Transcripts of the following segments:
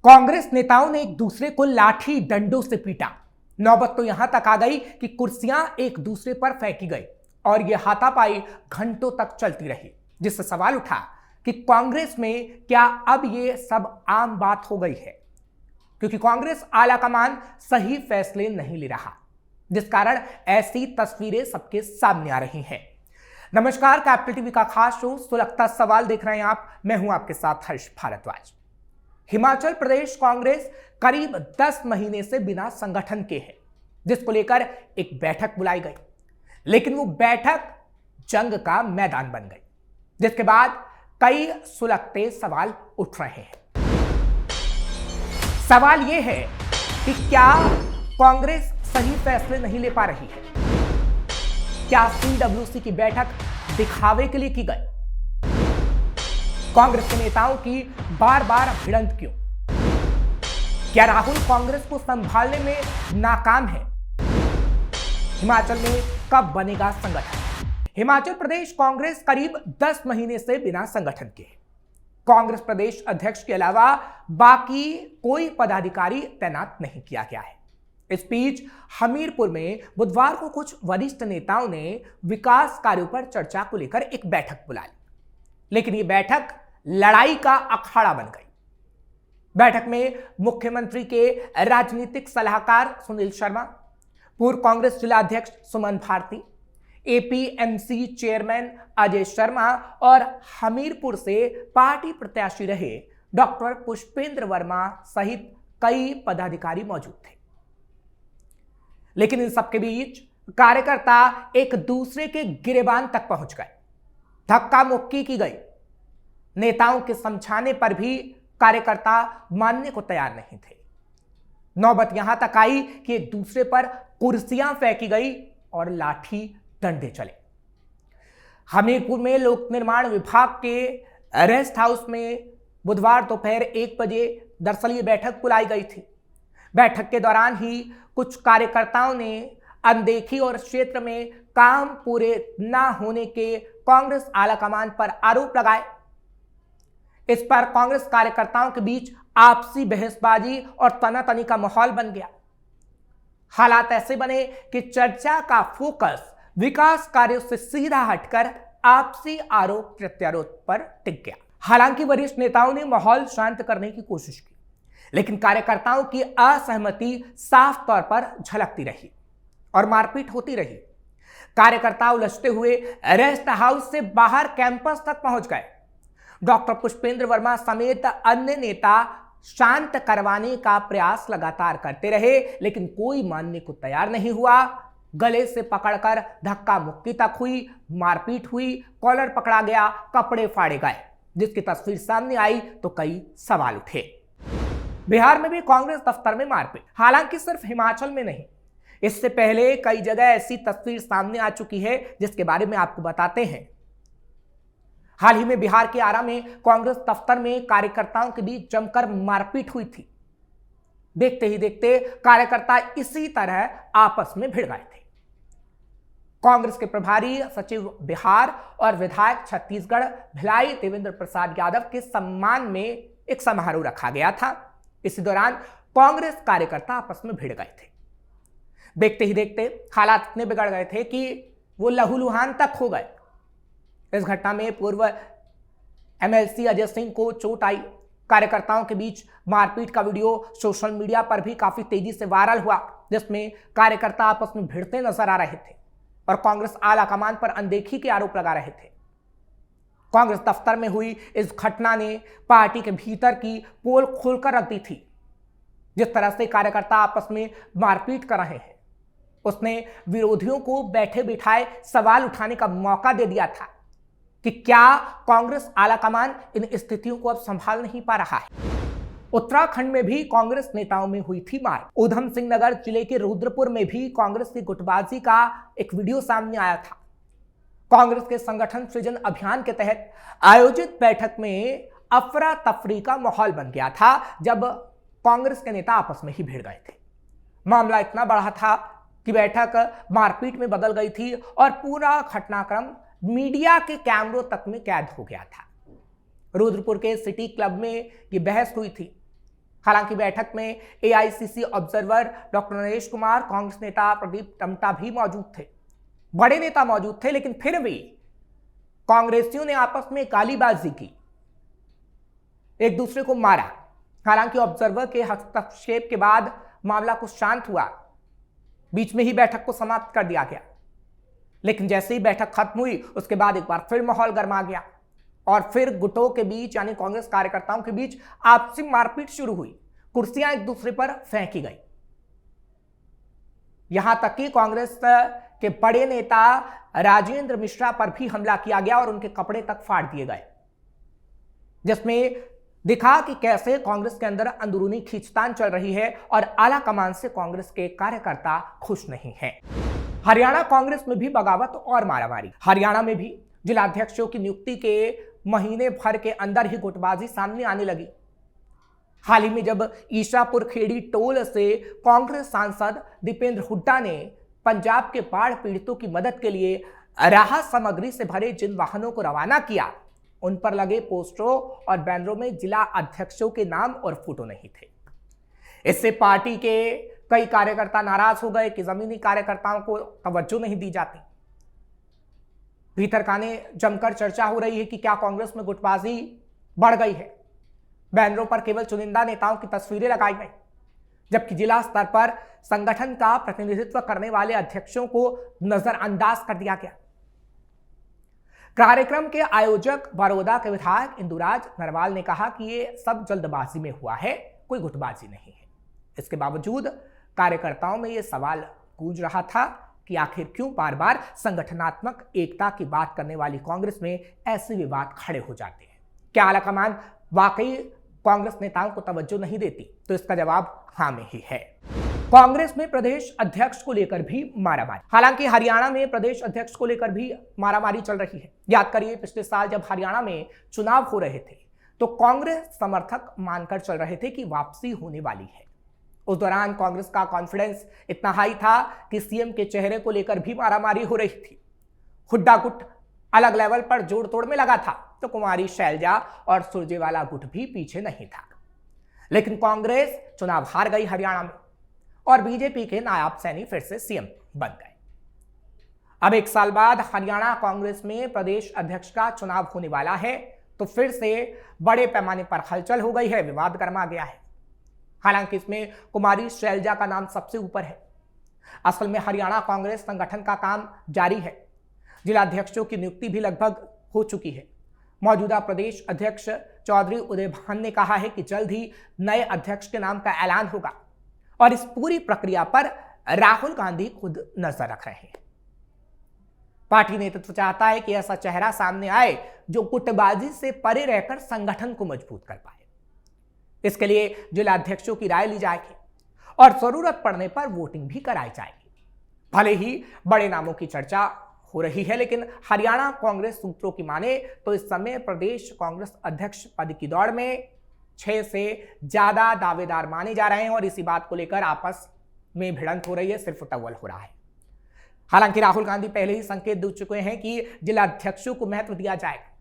कांग्रेस नेताओं ने एक दूसरे को लाठी डंडों से पीटा। नौबत तो यहां तक आ गई कि कुर्सियां एक दूसरे पर फेंकी गई और यह हाथापाई घंटों तक चलती रही, जिससे सवाल उठा कि कांग्रेस में क्या अब यह सब आम बात हो गई है, क्योंकि कांग्रेस आलाकमान सही फैसले नहीं ले रहा, जिस कारण ऐसी तस्वीरें सबके सामने आ रही हैं। नमस्कार, कैपिटल टीवी का खास शो सुलगता सवाल देख रहे हैं आप। मैं हूं आपके साथ हर्ष भारद्वाज। हिमाचल प्रदेश कांग्रेस करीब 10 महीने से बिना संगठन के है, जिसको लेकर एक बैठक बुलाई गई, लेकिन वो बैठक जंग का मैदान बन गई, जिसके बाद कई सुलगते सवाल उठ रहे हैं। सवाल यह है कि क्या कांग्रेस सही फैसले नहीं ले पा रही है? क्या CWC की बैठक दिखावे के लिए की गई? कांग्रेस के नेताओं की बार बार भिड़ंत क्यों? क्या राहुल कांग्रेस को संभालने में नाकाम है? हिमाचल में कब बनेगा संगठन? हिमाचल प्रदेश कांग्रेस करीब 10 महीने से बिना संगठन के है। कांग्रेस प्रदेश अध्यक्ष के अलावा बाकी कोई पदाधिकारी तैनात नहीं किया गया है। इस बीच हमीरपुर में बुधवार को कुछ वरिष्ठ नेताओं ने विकास कार्यों पर चर्चा को लेकर एक बैठक बुला ली, लेकिन यह बैठक लड़ाई का अखाड़ा बन गई। बैठक में मुख्यमंत्री के राजनीतिक सलाहकार सुनील शर्मा, पूर्व कांग्रेस जिला अध्यक्ष सुमन भारती, APMC चेयरमैन अजय शर्मा और हमीरपुर से पार्टी प्रत्याशी रहे डॉक्टर पुष्पेंद्र वर्मा सहित कई पदाधिकारी मौजूद थे। लेकिन इन सबके बीच कार्यकर्ता एक दूसरे के गिरेबान तक पहुंच गए। धक्का मुक्की की गई। नेताओं के समझाने पर भी कार्यकर्ता मानने को तैयार नहीं थे। नौबत यहां तक आई कि एक दूसरे पर कुर्सियां फेंकी गई और लाठी डंडे चले। हमीरपुर में लोक निर्माण विभाग के रेस्ट हाउस में बुधवार दोपहर 1 बजे दरअसल ये बैठक बुलाई गई थी। बैठक के दौरान ही कुछ कार्यकर्ताओं ने अनदेखी और क्षेत्र में काम पूरे न होने के कांग्रेस आलाकमान पर आरोप लगाए। इस पर कांग्रेस कार्यकर्ताओं के बीच आपसी बहसबाजी और तनातनी का माहौल बन गया। हालात ऐसे बने कि चर्चा का फोकस विकास कार्यों से सीधा हटकर आपसी आरोप प्रत्यारोप पर टिक गया। हालांकि वरिष्ठ नेताओं ने माहौल शांत करने की कोशिश की, लेकिन कार्यकर्ताओं की असहमति साफ तौर पर झलकती रही और मारपीट होती रही। कार्यकर्ता उलझते हुए रेस्ट हाउस से बाहर कैंपस तक पहुंच गए। डॉक्टर पुष्पेंद्र वर्मा समेत अन्य नेता शांत करवाने का प्रयास लगातार करते रहे, लेकिन कोई मानने को तैयार नहीं हुआ। गले से पकड़कर धक्का मुक्की तक हुई, मारपीट हुई, कॉलर पकड़ा गया, कपड़े फाड़े गए। जिसकी तस्वीर सामने आई तो कई सवाल उठे। बिहार में भी कांग्रेस दफ्तर में मारपीट। हालांकि सिर्फ हिमाचल में नहीं, इससे पहले कई जगह ऐसी तस्वीर सामने आ चुकी है, जिसके बारे में आपको बताते हैं। हाल ही में बिहार के आरा में कांग्रेस दफ्तर में कार्यकर्ताओं के बीच जमकर मारपीट हुई थी। देखते ही देखते कार्यकर्ता इसी तरह आपस में भिड़ गए थे। कांग्रेस के प्रभारी सचिव बिहार और विधायक छत्तीसगढ़ भिलाई देवेंद्र प्रसाद यादव के सम्मान में एक समारोह रखा गया था। इसी दौरान कांग्रेस कार्यकर्ता आपस में भिड़ गए थे। देखते ही देखते हालात इतने बिगड़ गए थे कि वो लहूलुहान तक हो गए। इस घटना में पूर्व MLC अजय सिंह को चोट आई। कार्यकर्ताओं के बीच मारपीट का वीडियो सोशल मीडिया पर भी काफी तेजी से वायरल हुआ, जिसमें कार्यकर्ता आपस में भिड़ते नजर आ रहे थे और कांग्रेस आलाकमान पर अनदेखी के आरोप लगा रहे थे। कांग्रेस दफ्तर में हुई इस घटना ने पार्टी के भीतर की पोल खोलकर रख दी थी। जिस तरह से कार्यकर्ता आपस में मारपीट कर रहे हैं, उसने विरोधियों को बैठे बिठाए सवाल उठाने का मौका दे दिया था कि क्या कांग्रेस आलाकमान इन स्थितियों को अब संभाल नहीं पा रहा है। उत्तराखंड में भी कांग्रेस नेताओं में हुई थी मार। ऊधम सिंह नगर जिले के रुद्रपुर में भी कांग्रेस की गुटबाजी का एक वीडियो सामने आया था। कांग्रेस के संगठन सृजन अभियान के तहत आयोजित बैठक में अफरा तफरी का माहौल बन गया था, जब कांग्रेस के नेता आपस में ही भिड़ गए थे। मामला इतना बड़ा था कि बैठक मारपीट में बदल गई थी और पूरा घटनाक्रम मीडिया के कैमरों तक में कैद हो गया था। रुद्रपुर के सिटी क्लब में यह बहस हुई थी। हालांकि बैठक में AICC observer doctor Naresh Kumar, Congress नेता प्रदीप टम्टा भी मौजूद थे। बड़े नेता मौजूद थे, लेकिन फिर भी कांग्रेसियों ने आपस में गालीबाजी की, एक दूसरे को मारा। हालांकि ऑब्जर्वर के हस्तक्षेप के बाद मामला कुछ शांत हुआ, बीच में ही बैठक को समाप्त कर दिया गया। लेकिन जैसे ही बैठक खत्म हुई, उसके बाद एक बार फिर माहौल गर्मा गया और फिर गुटों के बीच यानी कांग्रेस कार्यकर्ताओं के बीच आपसी मारपीट शुरू हुई। कुर्सियां एक दूसरे पर फेंकी गई। यहां तक कि कांग्रेस के बड़े नेता राजेंद्र मिश्रा पर भी हमला किया गया और उनके कपड़े तक फाड़ दिए गए, जिसमें दिखा कि कैसे कांग्रेस के अंदर अंदरूनी खींचतान चल रही है और आला कमान से कांग्रेस के कार्यकर्ता खुश नहीं हैं। हरियाणा कांग्रेस में भी बगावत और मारामारी। हरियाणा में भी जिलाध्यक्षों की नियुक्ति के महीने भर के अंदर ही गुटबाजी सामने आने लगी। हाल ही में जब ईशापुर खेड़ी टोल से कांग्रेस सांसद दीपेंद्र हुड्डा ने पंजाब के बाढ़ पीड़ितों की मदद के लिए राहत सामग्री से भरे जिन वाहनों को रवाना किया, उन पर लगे पोस्टरों और बैनरों में जिला अध्यक्षों के नाम और फोटो नहीं थे। इससे पार्टी के कई कार्यकर्ता नाराज हो गए कि जमीनी कार्यकर्ताओं को तवज्जो नहीं दी जाती। भीतर खाने जमकर चर्चा हो रही है कि क्या कांग्रेस में गुटबाजी बढ़ गई है। बैनरों पर केवल चुनिंदा नेताओं की तस्वीरें लगाई गई, जबकि जिला स्तर पर संगठन का प्रतिनिधित्व करने वाले अध्यक्षों को नजरअंदाज कर दिया गया। कार्यक्रम के आयोजक बड़ौदा के विधायक इंदुराज नरवाल ने कहा कि ये सब जल्दबाजी में हुआ है, कोई गुटबाजी नहीं है। इसके बावजूद कार्यकर्ताओं में यह सवाल गूंज रहा था कि आखिर क्यों बार बार संगठनात्मक एकता की बात करने वाली कांग्रेस में ऐसे विवाद खड़े हो जाते हैं। क्या आलाकमान वाकई कांग्रेस नेताओं को तवज्जो नहीं देती? तो इसका जवाब हाँ में ही है। कांग्रेस में प्रदेश अध्यक्ष को लेकर भी मारामारी। हालांकि हरियाणा में प्रदेश अध्यक्ष को लेकर भी मारामारी चल रही है। याद करिए, पिछले साल जब हरियाणा में चुनाव हो रहे थे तो कांग्रेस समर्थक मानकर चल रहे थे कि वापसी होने वाली है। उस दौरान कांग्रेस का कॉन्फिडेंस इतना हाई था कि सीएम के चेहरे को लेकर भी मारामारी हो रही थी। हुड्डा गुट अलग लेवल पर जोड़ तोड़ में लगा था, तो कुमारी शैलजा और सुरजेवाला गुट भी पीछे नहीं था। लेकिन कांग्रेस चुनाव हार गई हरियाणा में और बीजेपी के नायब सैनी फिर से सीएम बन गए। अब एक साल बाद हरियाणा कांग्रेस में प्रदेश अध्यक्ष का चुनाव होने वाला है, तो फिर से बड़े पैमाने पर हलचल हो गई है, विवाद गर्मा गया है। हालांकि इसमें कुमारी शैलजा का नाम सबसे ऊपर है। असल में हरियाणा कांग्रेस संगठन का काम जारी है। जिलाध्यक्षों की नियुक्ति भी लगभग हो चुकी है। मौजूदा प्रदेश अध्यक्ष चौधरी उदय भान ने कहा है कि जल्द ही नए अध्यक्ष के नाम का ऐलान होगा और इस पूरी प्रक्रिया पर राहुल गांधी खुद नजर रख रहे हैं। पार्टी नेतृत्व चाहता है कि ऐसा चेहरा सामने आए जो गुटबाजी से परे रहकर संगठन को मजबूत कर पाए। इसके लिए जिलाध्यक्षों की राय ली जाएगी और जरूरत पड़ने पर वोटिंग भी कराई जाएगी। भले ही बड़े नामों की चर्चा हो रही है, लेकिन हरियाणा कांग्रेस सूत्रों की माने तो इस समय प्रदेश कांग्रेस अध्यक्ष पद की दौड़ में 6 से ज्यादा दावेदार माने जा रहे हैं और इसी बात को लेकर आपस में भिड़ंत हो रही है, सिर्फ टवल हो रहा है। हालांकि राहुल गांधी पहले ही संकेत दे चुके हैं कि जिलाध्यक्षों को महत्व दिया जाएगा।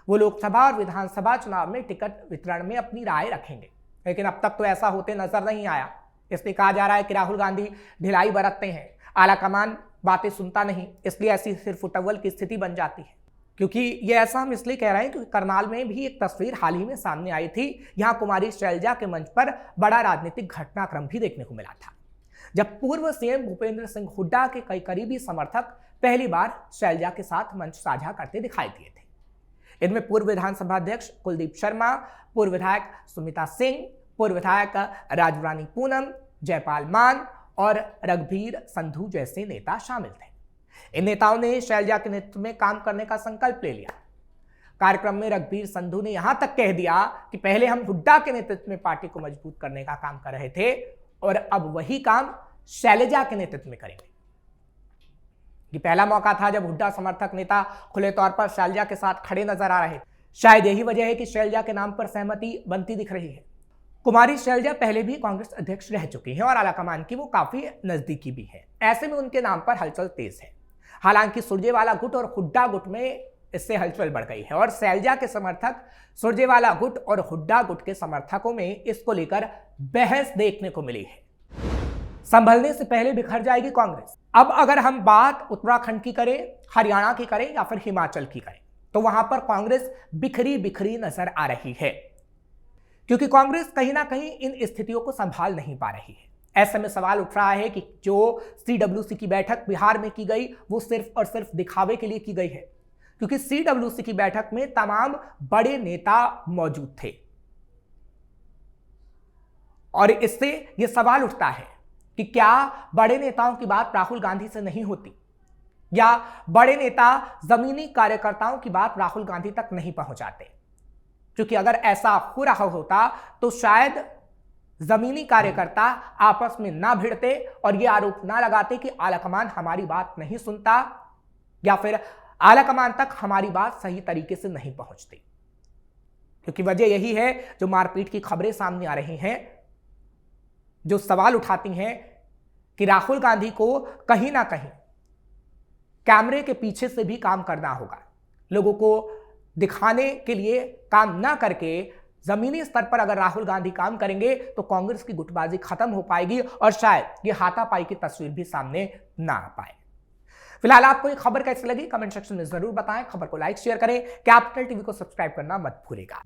वो लोकसभा और विधानसभा चुनाव में टिकट वितरण में अपनी राय रखेंगे, लेकिन अब तक तो ऐसा होते नजर नहीं आया। इसलिए कहा जा रहा है कि राहुल गांधी ढिलाई बरतते हैं, आलाकमान बातें सुनता नहीं, इसलिए ऐसी सिर्फ टवल की स्थिति बन जाती है। क्योंकि ये ऐसा हम इसलिए कह रहे हैं क्योंकि करनाल में भी एक तस्वीर हाल ही में सामने आई थी। यहां कुमारी शैलजा के मंच पर बड़ा राजनीतिक घटनाक्रम भी देखने को मिला था, जब पूर्व सीएम भूपेंद्र सिंह हुड्डा के कई करीबी समर्थक पहली बार शैलजा के साथ मंच साझा करते दिखाई दिए थे। इनमें पूर्व विधानसभा अध्यक्ष कुलदीप शर्मा, पूर्व विधायक सुमिता सिंह, पूर्व विधायक राजरानी पूनम, जयपाल मान और रघुवीर संधू जैसे नेता शामिल थे। इन नेताओं ने शैलजा के नेतृत्व में काम करने का संकल्प ले लिया। कार्यक्रम में रघुवीर संधू ने यहां तक कह दिया कि पहले हम हुड्डा के नेतृत्व में पार्टी को मजबूत करने का काम कर रहे थे और अब वही काम शैलजा के नेतृत्व में करेंगे। ये पहला मौका था जब हुड्डा समर्थक नेता खुले तौर पर शैलजा के साथ खड़े नजर आ रहे। शायद यही वजह है कि शैलजा के नाम पर सहमति बनती दिख रही है। कुमारी शैलजा पहले भी कांग्रेस अध्यक्ष रह चुकी हैं और आलाकमान की वो काफी नजदीकी भी है। ऐसे में उनके नाम पर हलचल तेज है। हालांकि सुरजेवाला गुट और हुड्डा गुट में इससे हलचल बढ़ गई है और सैलजा के समर्थक, सुरजेवाला गुट और हुड्डा गुट के समर्थकों में इसको लेकर बहस देखने को मिली है। संभलने से पहले बिखर जाएगी कांग्रेस। अब अगर हम बात उत्तराखंड की करें, हरियाणा की करें या फिर हिमाचल की करें, तो वहां पर कांग्रेस बिखरी बिखरी नजर आ रही है, क्योंकि कांग्रेस कहीं ना कहीं इन स्थितियों को संभाल नहीं पा रही है। ऐसे में सवाल उठ रहा है कि जो CWC की बैठक बिहार में की गई वो सिर्फ और सिर्फ दिखावे के लिए की गई है, क्योंकि CWC की बैठक में तमाम बड़े नेता मौजूद थे और इससे यह सवाल उठता है कि क्या बड़े नेताओं की बात राहुल गांधी से नहीं होती, या बड़े नेता जमीनी कार्यकर्ताओं की बात राहुल गांधी तक नहीं पहुंचाते? क्योंकि अगर ऐसा हो रहा होता तो शायद जमीनी कार्यकर्ता आपस में ना भिड़ते और यह आरोप ना लगाते कि आलाकमान हमारी बात नहीं सुनता या फिर आलाकमान तक हमारी बात सही तरीके से नहीं पहुंचती। क्योंकि वजह यही है, जो मारपीट की खबरें सामने आ रही हैं, जो सवाल उठाती हैं कि राहुल गांधी को कहीं ना कहीं कैमरे के पीछे से भी काम करना होगा, लोगों को दिखाने के लिए काम ना करके जमीनी स्तर पर अगर राहुल गांधी काम करेंगे तो कांग्रेस की गुटबाजी खत्म हो पाएगी और शायद ये हाथापाई की तस्वीर भी सामने ना आ पाए। फिलहाल आपको ये खबर कैसी लगी कमेंट सेक्शन में जरूर बताएं। खबर को लाइक शेयर करें, कैपिटल टीवी को सब्सक्राइब करना मत भूलिएगा।